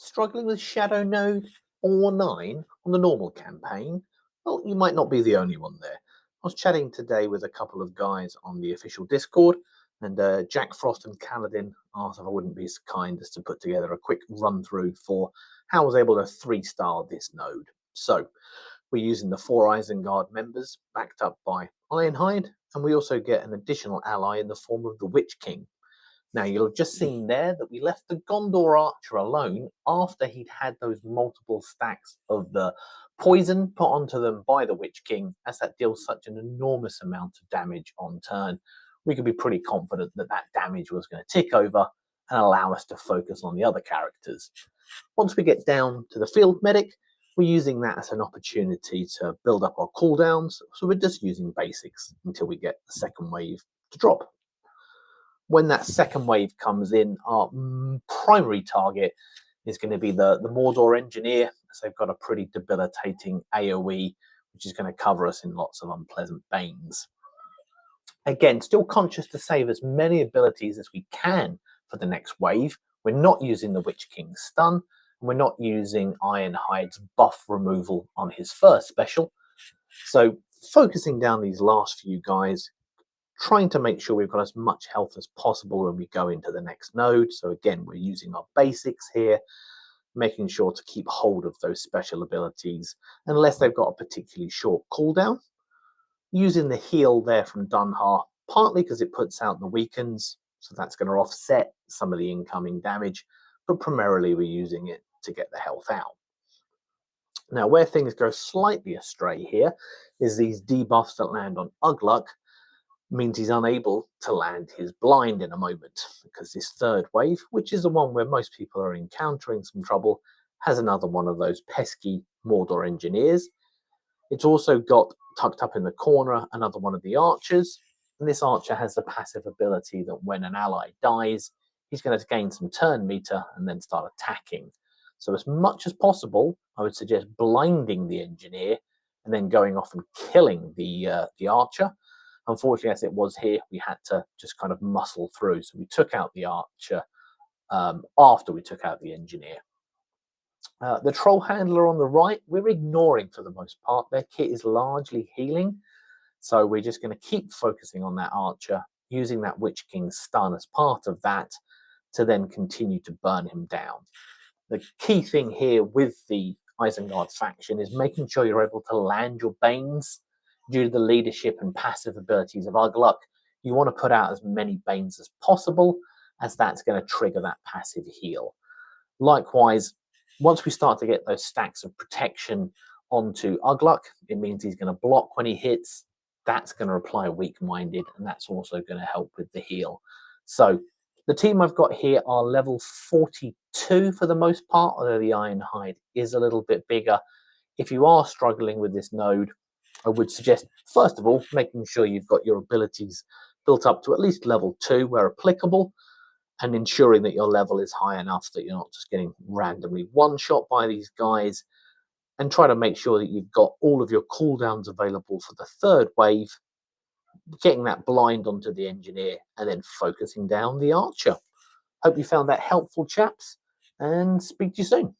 Struggling with Shadow Node or 9 on the normal campaign? Well, you might not be the only one there. I was chatting today with a couple of guys on the official Discord, and Jack Frost and Kaladin asked if I wouldn't be so kind as to put together a quick run through for how I was able to 3-star this node. So, we're using the 4 Isengard members, backed up by Ironhide, and we also get an additional ally in the form of the Witch King. Now, you'll have just seen there that we left the Gondor Archer alone after he'd had those multiple stacks of the poison put onto them by the Witch King, as that deals such an enormous amount of damage on turn. We could be pretty confident that that damage was going to tick over and allow us to focus on the other characters. Once we get down to the field medic, we're using that as an opportunity to build up our cooldowns, so we're just using basics until we get the second wave to drop. When that second wave comes in, our primary target is going to be the Mordor Engineer, as they've got a pretty debilitating AoE, which is going to cover us in lots of unpleasant banes. Again, still conscious to save as many abilities as we can for the next wave. We're not using the Witch King's stun, and we're not using Ironhide's buff removal on his first special. So focusing down these last few guys, trying to make sure we've got as much health as possible when we go into the next node. So again, we're using our basics here, making sure to keep hold of those special abilities, unless they've got a particularly short cooldown. Using the heal there from Dunhar, partly because it puts out the weakens, so that's going to offset some of the incoming damage, but primarily we're using it to get the health out. Now, where things go slightly astray here is these debuffs that land on Ugluk means he's unable to land his blind in a moment, because this third wave, which is the one where most people are encountering some trouble, has another one of those pesky Mordor engineers. It's also got, tucked up in the corner, another one of the archers, and this archer has the passive ability that when an ally dies, he's going to gain some turn meter and then start attacking. So as much as possible, I would suggest blinding the engineer and then going off and killing the archer. Unfortunately, as it was here, we had to just kind of muscle through. So we took out the archer after we took out the engineer. The troll handler on the right, we're ignoring for the most part. Their kit is largely healing. So we're just going to keep focusing on that archer, using that Witch King's stun as part of that to then continue to burn him down. The key thing here with the Isengard faction is making sure you're able to land your Banes. Due to the leadership and passive abilities of Ugluk, you want to put out as many Banes as possible, as that's going to trigger that passive heal. Likewise, once we start to get those stacks of protection onto Ugluk, it means he's going to block when he hits. That's going to apply weak-minded, and that's also going to help with the heal. So the team I've got here are level 42 for the most part, although the Ironhide is a little bit bigger. If you are struggling with this node, I would suggest, first of all, making sure you've got your abilities built up to at least level 2 where applicable, and ensuring that your level is high enough that you're not just getting randomly one-shot by these guys, and try to make sure that you've got all of your cooldowns available for the third wave, getting that blind onto the engineer, and then focusing down the archer. Hope you found that helpful, chaps, and speak to you soon.